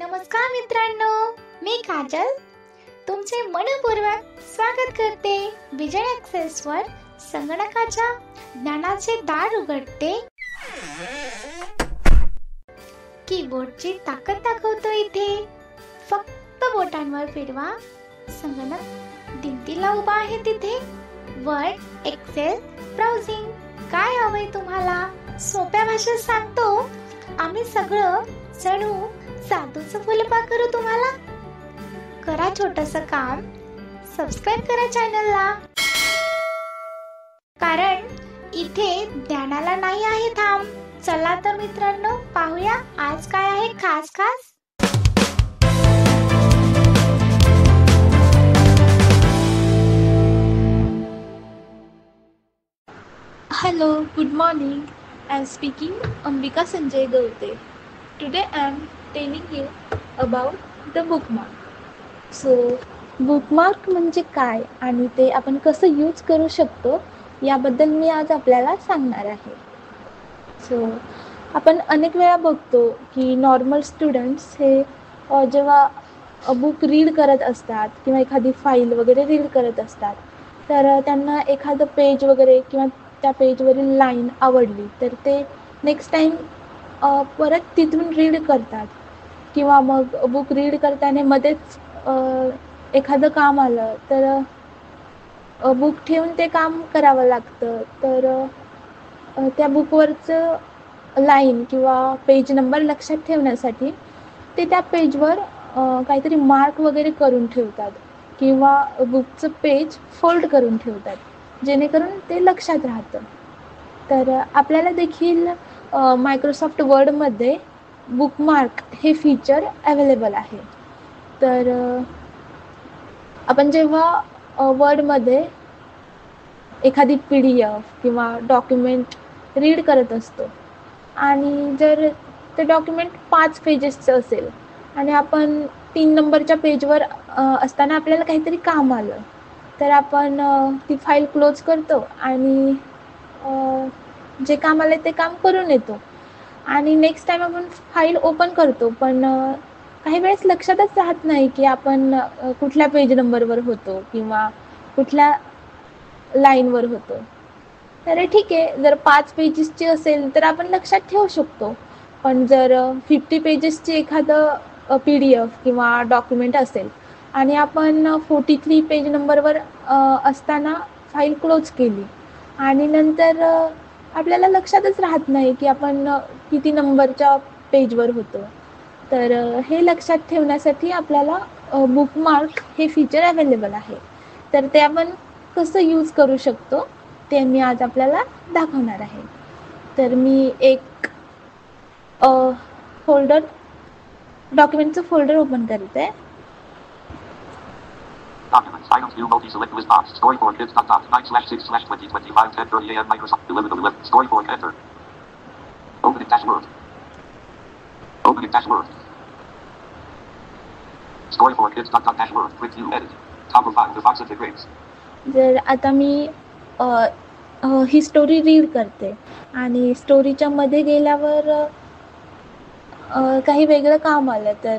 नमस्कार मित्रांनो, मी काजल तुमचे मनपूर्वक स्वागत करते. विजन ॲक्सेसवर संगणकाच्या ज्ञानाचे दार उघडते. कीबोर्डची ताकद दाखवतो इथे. फक्त बोटांवर फिरवा. संगणक दिमतीला उभा आहे तिथे. वर्ड, एक्सेल, ब्राउझिंग काय हवंय तुम्हाला सोप्या भाषेत सांगतो आम्ही सगळं. जणू साधूचं फुलपा करू तुम्हाला. करा छोटंसं काम, सबस्क्राईब करा चॅनलला, कारण इथे ज्ञानाला नाही आहे थांब. चला तर मित्रांनो, पाहूया आज काय आहे खास खास. Hello, good morning. I am speaking Ambika Sanjay Gaute. Today I am telling you about the bookmark. So, bookmark म्हणजे काय आणि ते आपण कसं यूज करू शकतो याबद्दल मी आज आपल्याला सांगणार आहे. सो आपण अनेक वेळा बघतो की नॉर्मल स्टुडंट्स हे जेव्हा बुक रीड करत असतात किंवा एखादी फाईल वगैरे रीड करत असतात, तर त्यांना एखादं पेज वगैरे किंवा त्या पेजवरील लाईन आवडली तर ते नेक्स्ट टाईम परत तिथून रीड करतात. किंवा मग बुक रीड करताना मध्येच एखादं काम आलं तर बुक ठेवून ते काम करावं लागतं. तर त्या बुकवरचं लाईन किंवा पेज नंबर लक्षात ठेवण्यासाठी ते त्या पेजवर काहीतरी मार्क वगैरे करून ठेवतात किंवा बुकचं पेज फोल्ड करून ठेवतात, जेणेकरून ते लक्षात राहतं. तर आपल्याला देखील मायक्रोसॉफ्ट वर्डमध्ये बुकमार्क हे फीचर अवेलेबल आहे. तर आपण जेव्हा वर्डमध्ये एखादी PDF किंवा डॉक्युमेंट रीड करत असतो आणि जर ते डॉक्युमेंट 5 पेजेसचं असेल आणि आपण 3 नंबरच्या पेजवर असताना आपल्याला काहीतरी काम आलं, तर आपण ती फाईल क्लोज करतो आणि जे काम आलं ते काम करून येतो. आणि नेक्स्ट टाईम आपण फाईल ओपन करतो, पण काही वेळेस लक्षातच राहत नाही की आपण कुठल्या पेज नंबरवर होतो किंवा कुठल्या लाईनवर होतो. तर ठीक आहे, जर 5 पेजेसची असेल तर आपण लक्षात ठेवू शकतो. पण जर 50 पेजेसची एखादं PDF किंवा डॉक्युमेंट असेल आणि आपण 43 पेज नंबरवर असताना फाईल क्लोज केली आणि नंतर आपल्याला लक्षातच राहत नाही की आपण किती नंबरच्या पेजवर होतो, तर हे लक्षात ठेवण्यासाठी आपल्याला बुकमार्क हे फीचर अवेलेबल आहे. तर ते आपण कसं यूज करू शकतो ते मी आज आपल्याला दाखवणार आहे. तर मी एक फोल्डर, डॉक्युमेंटचं फोल्डर ओपन करते. Documents, items, view, multi-select list box, storyboard kids, dot, 9/6/2025, 10:30 a.m. Microsoft, deliver, storyboard, enter. Opening dashboard. Opening dashboard. Storyboard kids, dot, dashboard, quick view, edit. Top of 5, the Fox integrates. जर आता मी ही story read करते आणि स्टोरीच्या मध्ये गेल्यावर काही वेगळं काम आलं, तर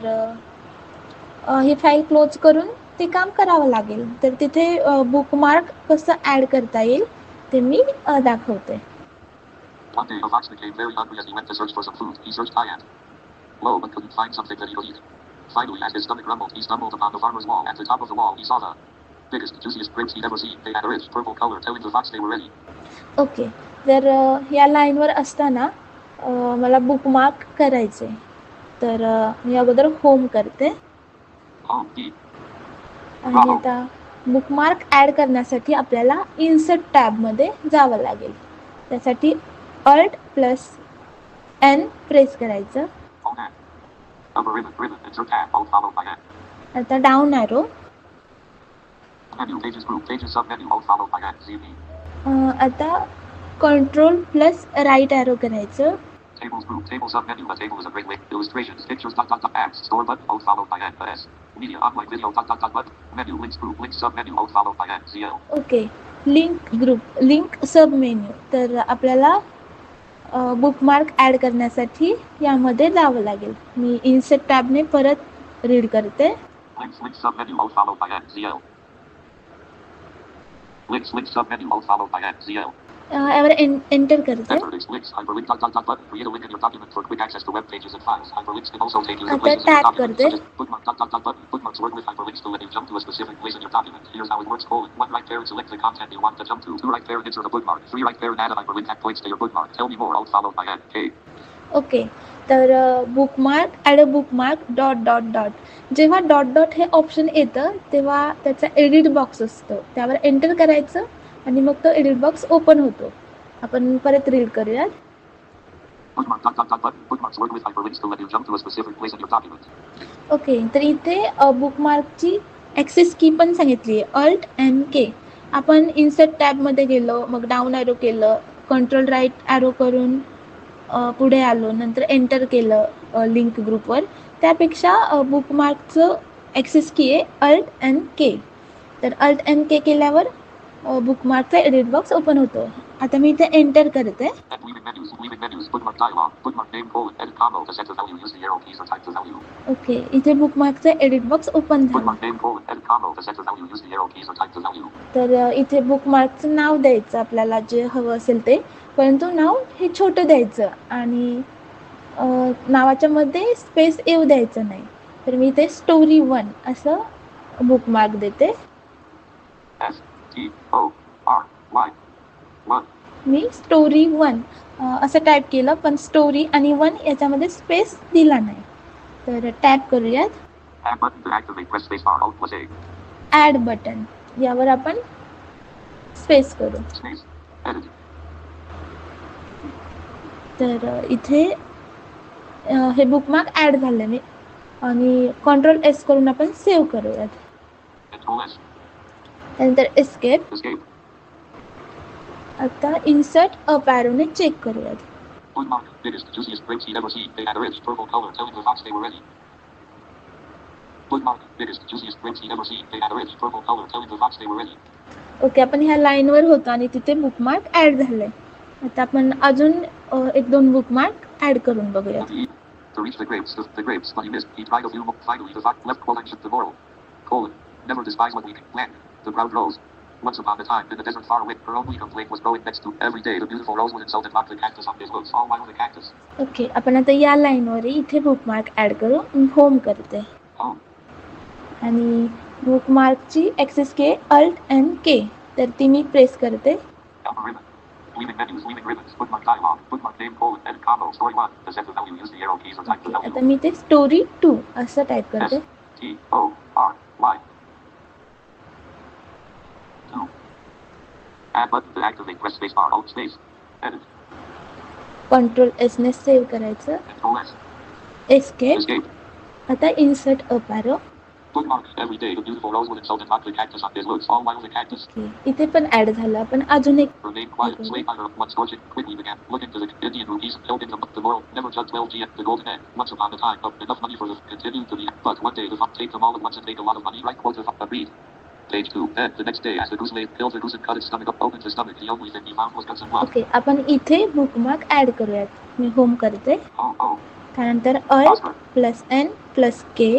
ही फाईल क्लोज करून ते काम करावं लागेल. तर तिथे बुकमार्क कसं ॲड करता येईल ते मी दाखवते. One day, a fox became very hungry as he went to search for some food. He searched high and low, but couldn't find something that he could eat. Finally, as his stomach rumbled, he stumbled upon the farmer's wall. At the top of the wall, he saw the biggest, juiciest grapes he'd ever seen. They had a rich purple color, telling the fox they were ready. Okay, जर या लाईनवर असताना मला bookmark करायचे, तर मी अगोदर home करते आणि आता बुकमार्क ॲड करण्यासाठी आपल्याला इन्सर्ट टॅबमध्ये जावं लागेल. त्यासाठी Alt+N प्रेस करायचं. आता डाऊन ॲरो, आता Ctrl+ राईट ॲरो करायचं. Tables group, table submenu. A table is a great way. Illustrations, pictures, apps, store button, alt followed by N, S. Media, online video, button. Menu, links group, link submenu, alt followed by N, CL. Okay, link group, link sub menu. तर आपल्याला bookmark add करण्यासाठी यामध्ये जावं लागेल. मी insert टॅबने परत read करते. Link submenu alt followed by N ZL. Link submenu alt followed by N ZL. यावर enter करते. Links hyperlink button. Create a link in your document for quick access to web pages and files. Hyperlinks can also take you to आता places in your tap document. करते. Such as bookmark button. Bookmarks work with hyperlinks to let you jump to a specific place in your document. Here's how it works. One right there and select the content you want to jump to. Two right there and insert a bookmark. Three right there and add a hyperlink that points to your bookmark. Tell me more. Alt followed by N K. Okay, तर bookmark add a bookmark dot dot dot जेव्हा dot dot हे option येतं तेव्हा त्याचा edit box असतो, त्यावर enter करायचं आणि मग तो एडिट बॉक्स ओपन होतो. आपण परत रीड करूयात. Bookmarks work with hyperlinks to let you jump to a specific place in your document. Okay, तर इथे बुकमार्कची ॲक्सेस की पण सांगितली आहे, अल्ट एन के. आपण इन्सर्ट टॅबमध्ये गेलो, मग डाऊन ॲरो केलं, कंट्रोल राईट ॲरो करून पुढे आलो, नंतर एंटर केलं लिंक ग्रुपवर. त्यापेक्षा बुकमार्कचं ॲक्सेस की आहे अल्ट एन के. तर अल्ट एन के केल्यावर बुकमार्कचा एडिट बॉक्स ओपन होतो. आता मी इथे एंटर करते. Bookmark dialog. Bookmark name edit combo to set the value. Use the arrow keys or type the value. Okay, इथे बुकमार्कचा एडिट बॉक्स ओपन झाला. Bookmark name edit combo to set the value. Use the arrow keys or type the value. तर इथे बुकमार्कचं नाव द्यायचं आपल्याला जे हवं असेल ते, परंतु नाव हे छोटं द्यायचं आणि नावाच्या मध्ये स्पेस येऊ द्यायचं नाही. तर मी इथे स्टोरी 1 असं बुकमार्क देते. STORY 1. मी स्टोरी 1 असं टाईप केलं, पण स्टोरी आणि 1 याच्यामध्ये स्पेस दिला नाही. तर टॅप करूयात. Add button to activate. Press space bar. Alt plus A. Add button, यावर आपण स्पेस करू. Space. Edit. तर इथे हे बुकमार्क ॲड झालं मी आणि कंट्रोल एस करून आपण सेव्ह करूयात. Control S. त्यानंतर एस्केप. Escape. आता इन्सर्ट अप ॲरोने चेक करूयात. Bookmark. Biggest, juiciest grapes you've ever seen. They had a rich purple color, telling the fox they were ready. Bookmark. Biggest, juiciest grapes you've ever seen. They had a rich purple color, telling the fox they were ready. Okay, आपण ह्या लाईनवर होतो आणि तिथे bookmark add झालं आहे. आता आपण अजून 1-2 बुकमार्क ॲड करून बघूया. To reach the grapes, but he missed. He tried a few more. Finally, the fox left quote and the moral. Never despise what we can plant. The ground rose. Once upon a time, in the desert far away, her only complaint was growing next to. Every day, the beautiful rosewood insulted knocked the cactus on his hooks, all while the cactus. Okay, आपण आता या लाईनवर इथे bookmark add करू. Home करते Home. आणि बुकमार्कची access की alt N के, तर ती मी प्रेस करते. Upper ribbon. Leaving menus, leaving ribbons. Bookmark dialog. Bookmark name edit combo. Story 1. To set the value, use the arrow keys or type the आता value. मी ते story 2 असं type करते. STORY 2. Add button to activate. Press space bar. Alt space. Edit. Control एसने save करायचं. Control S. Escape. Escape. आता insert up arrow. Bookmark. Every day, the beautiful rosewood insulted knocked the cactus on his hooks, all while the cactus. इथे पण add झालं. आपण अजून एक Remain quiet. Slave hunter once scorching quickly began. Look into the Indian rupees and held in the moral. Never judge 12 GM. The golden egg. Once upon a time, enough money for the continue to be. But one day the fox take them all at once and make a lot of money. Right quote the fox agreed. Page 2. Then the next day, as the goose laid, killed the goose and cut its stomach up, opened the stomach. The only thing he found was guts and blood. Okay, आपण इथे bookmark add करूयात. मी home करते. Oh. त्यानंतर alt plus N plus K.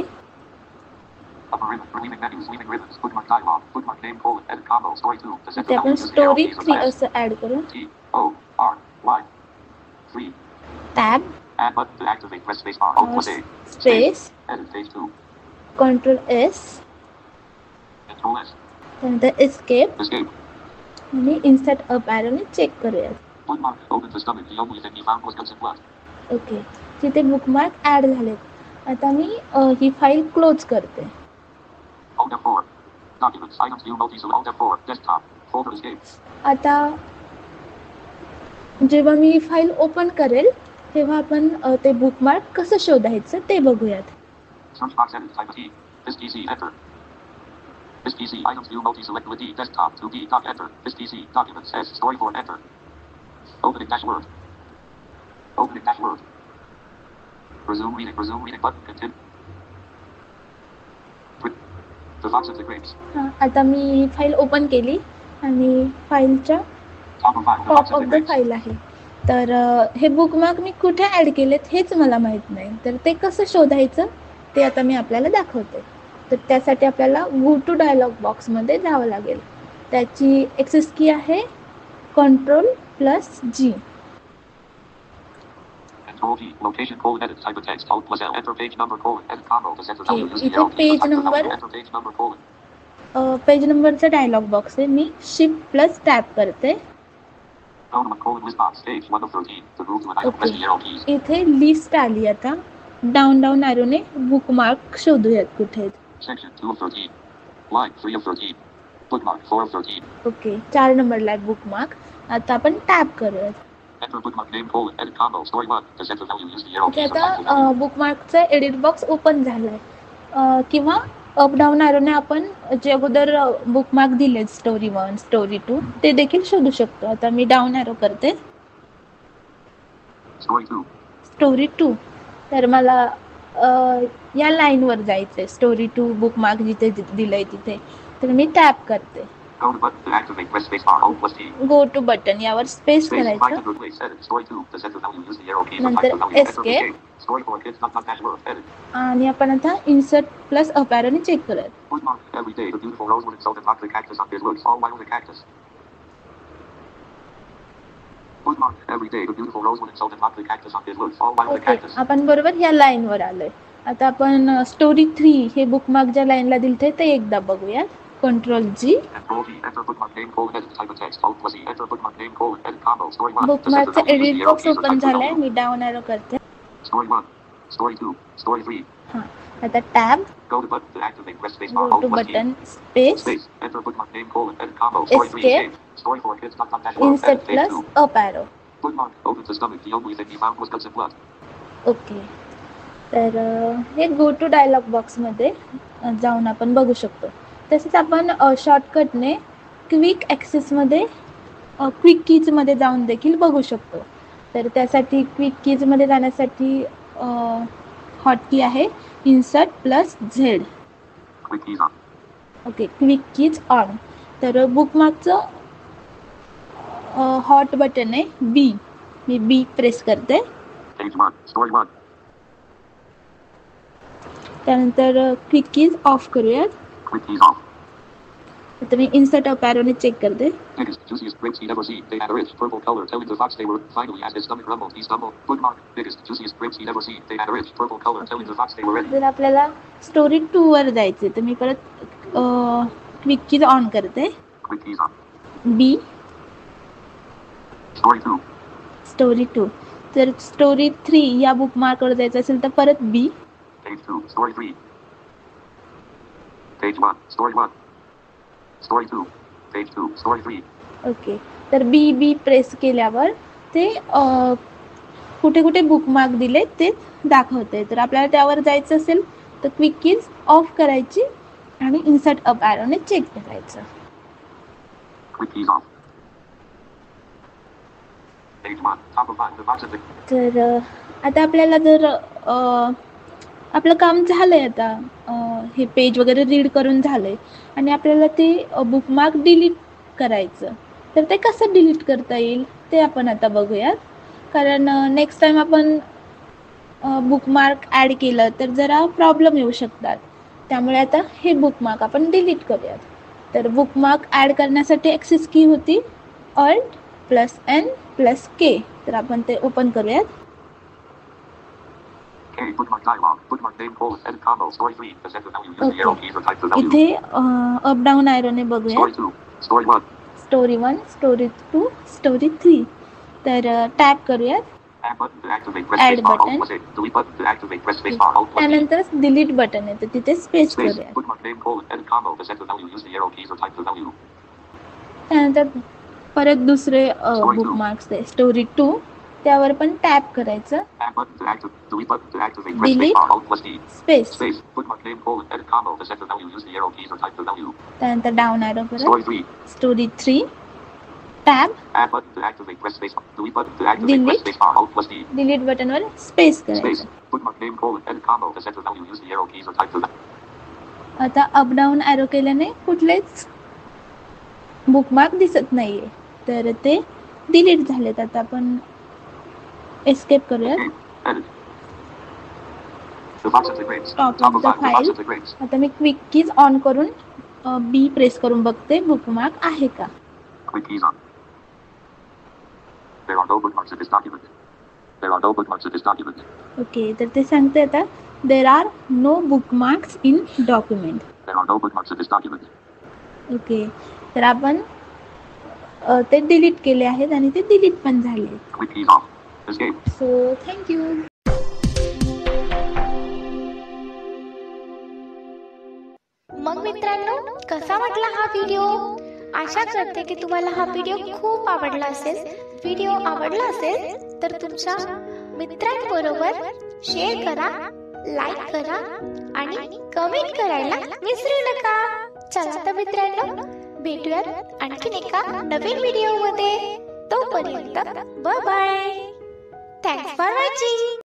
Upper ribbon. Leaving menus, leaving ribbons. Bookmark dialog. Bookmark name edit combo. Story 2. To set इथे the आपण value, use the arrow story keys or 3 type. असं add करू. TORY 3. Tab. Add button to activate. Press space bar. Alt plus A. Space. Edit page 2. Control S. Control S. त्यानंतर escape Escape. आणि insert up ॲरोने check करूयात. Bookmark. Opened the stomach. The only thing he found was guts and blood. Okay, तिथे bookmark add झालेत. आता मी ही file close करते. Alt F4. Documents. Items view multi-select. Alt F4. Desktop. Folder escape. आता जेव्हा मी file open करेल तेव्हा आपण ते बुकमार्क कसं शोधायचं ते बघूयात. Search box edit. Type a T. This PC. Enter. This PC. Items view multi-select with D. Desktop. 2D. Doc. Enter. This PC. Documents. S. Story 4. Enter. Opening dash word. Opening dash word. Resume reading. Resume reading button. Continue. The fox and the grapes. हां, आता मी file open केली आणि फाईलच्या Top of file. The top fox of and the the grapes. File आहे. तर हे bookmark मी कुठे add केलेत हेच मला माहीत नाही. तर ते कसं शोधायचं ते आता मी आपल्याला दाखवते. तर त्यासाठी आपल्याला गो टू डायलॉग बॉक्समध्ये जावं लागेल. त्याची ॲक्सेस की आहे Ctrl+G. Control G. Location colon edit. Type of text. Alt plus L. Enter page number colon. Edit combo. To center value. Use the इथे arrow keys. Page To type the number value. Enter page number colon. Page नंबरचा dialogue box आहे. मी Shift+ tap करते. Colon list box. Page 1 of 13. To move to an item. Press the arrow keys. इथे list आली. आता down ॲरोने bookmark शोधूयात कुठे आहेत. Section 2 of 13. Line 3 of 13. Bookmark 4 of 13. Okay, 4 नंबरला आहे बुकमार्क. आता आपण टॅप करूयात. Enter bookmark name colon. Edit combo. Story 1. To center value. Use the arrow इथे keys. To type the आता value. बुकमार्कचा एडिट बॉक्स ओपन झाला आहे. किंवा अप डाऊन ॲरोने आपण जे अगोदर बुकमार्क दिले स्टोरी 1, स्टोरी 2 ते देखील शोधू शकतो. आता मी डाऊन ॲरो करते. Story 2. स्टोरी 2. तर मला या लाईनवर जायचं आहे. स्टोरी 2 बुकमार्क जिथे दिलं आहे तिथे. तर मी टॅप करते. Go to button to activate. Press space bar. Alt plus T. Go to button यावर स्पेस Space. Find करायचं. and replace. Edit. Story 2. To center value. Use the arrow keys. To नंतर type the value. Enter escape. the game. Story 4. Kids not dash word. Edit. आणि आपण आता insert+ up ॲरोने check करूयात. Bookmark. Every day. The beautiful rosewood and salt and rock the cactus on his looks. All while the cactus. Bookmark. Every day. The beautiful rosewood and salt and rock the cactus on his looks. All while the okay, cactus. आपण बरोबर ह्या लाईनवर आलोय. आता आपण story 3 हे bookmark ज्या लाईनला दिलते ते एकदा बघूयात. Ctrl+G. Control G. Enter bookmark name colon. Edit. Type of text. Alt plus E. Enter bookmark name colon. Edit combo. Story 1. To center बुकमार्कचा value. Use edit the arrow box keys. To open type the झालाय. value. मी down arrow करते. Story 1. Story 2. Story 3. हां, आता tab, Go to button to activate. Press space go bar. To Alt plus T. Button, space, Space. Enter bookmark name colon. Edit combo. Story 3. Escape. Escape. Story 4. Kids not dash word. Edit. Insert Page plus 2. Up arrow. Bookmark. Open the stomach. The only thing he found was guts and blood. Okay, तर हे go to dialogue बॉक्समध्ये जाऊन आपण बघू शकतो. तसेच आपण शॉर्टकटने quick ॲक्सेसमध्ये quick कीजमध्ये जाऊन देखील बघू शकतो. तर त्यासाठी क्विक कीजमध्ये जाण्यासाठी हॉटकी आहे Insert+Z. Quick keys on. Okay, quick keys on. तर बुकमार्कचं हॉट बटन आहे बी. मी बी प्रेस करते. Page 1. Story 1. त्यानंतर क्विक कीज ऑफ करूयात. Quick keys off. आता मी इन्सर्ट अप ॲरोने चेक करते. Biggest, juiciest grapes he'd ever seen. They had a rich, purple color, telling the fox they were. Finally, as his stomach rumbled, he stumbled. Bookmark. Biggest, juiciest grapes he'd ever seen. They had a rich, purple color, telling the fox they were ready. जर आपल्याला story 2 वर जायचे तर मी परत quick keys on करते. Quick keys on. B, Story 2. Story 2. जर story 3 या बुकमार्कवर जायचं असेल तर परत बी. Page 2. Story 3. Page 1. Story 1. Story 2. Page 2. Story 3. Okay, तर बी प्रेस केल्यावर ते कुठे कुठे बुकमार्क दिले ते दाखवते. तर आपल्याला त्यावर जायचं असेल तर क्विक कीज ऑफ करायची आणि इन्सर्ट अप ॲरोने चेक करायचं. Quick keys off. Page 1. Top of 5. The box of the... तर आता आपल्याला जर आपलं काम झालंय आता हे पेज वगैरे रीड करून झालंय आणि आपल्याला ते बुकमार्क डिलीट करायचं, तर ते कसं डिलीट करता येईल ते आपण आता बघूयात. कारण नेक्स्ट टाइम आपण बुकमार्क ॲड केलं तर जरा प्रॉब्लेम येऊ शकतात. त्यामुळे आता हे बुकमार्क आपण डिलीट करूयात. तर बुकमार्क ॲड करण्यासाठी ॲक्सेस की होती Alt+N+K. तर आपण ते ओपन करूयात. K. Bookmark dialog. Bookmark name colon. Edit combo. Story 3. To set the value. Use the arrow keys or type the value. इथे अप डाऊन ॲरोने बघूया. Story 2. Story 1. Story 1, story 2, story 3. तर tap करूयात. Add button to activate. Press Add space bar. button. Alt plus A. Delete button to activate. Press space bar. Alt plus E. त्यानंतर delete button आहे तर तिथे space Space. करूया. Bookmark name colon. Edit combo. To set the value. Use the arrow keys or type the value. त्यानंतर परत दुसरे bookmarks आहे story 2, त्यावर पण टॅप करायचं. Add button to activate. Delete button to activate. Press Delete. space bar. Alt plus D. Space. Space. Bookmark name colon. Edit combo. To set the value. Use the arrow keys or type the value. त्यानंतर down arrow परत. Story 3. Story 3, tab, Add button to activate. Press space bar. Delete button to activate. Press Delete. space bar. Alt plus D. Delete बटनवर space Space. करायचं. Bookmark name colon. Edit combo. To set the value. Use the arrow keys or type the value. आता up down arrow केल्याने कुठलेच bookmark दिसत नाहीये तर ते delete झालेत. आता आपण एस्केप करूयात. Edit. The box of the grades. Top Top of of the 5. The box file. of the grades. आता मी क्विक कीज ऑन करून बी प्रेस करून बघते बुकमार्क आहे का. Quick keys on. There are no bookmarks in this document. There are no bookmarks in this document. Okay, तर ते सांगते आता there are no bookmarks in document. There are no bookmarks in this document. Okay, तर आपण ते delete केले आहेत आणि ते डिलीट पण झाले. Quick keys off. Escape. So thank you. मग मित्रांनो, कसा वाटला हा व्हिडिओ? आशा करते की तुम्हाला हा व्हिडिओ खूप आवडला असेल. व्हिडिओ आवडला असेल तर तुमच्या मित्रांबरोबर शेअर करा, लाईक करा आणि कमेंट करायला विसरू नका. चला तर मित्रांनो, भेटूयात आणखीन एका नवीन व्हिडिओ मध्ये. तोपर्यंत bye bye. Thanks for watching.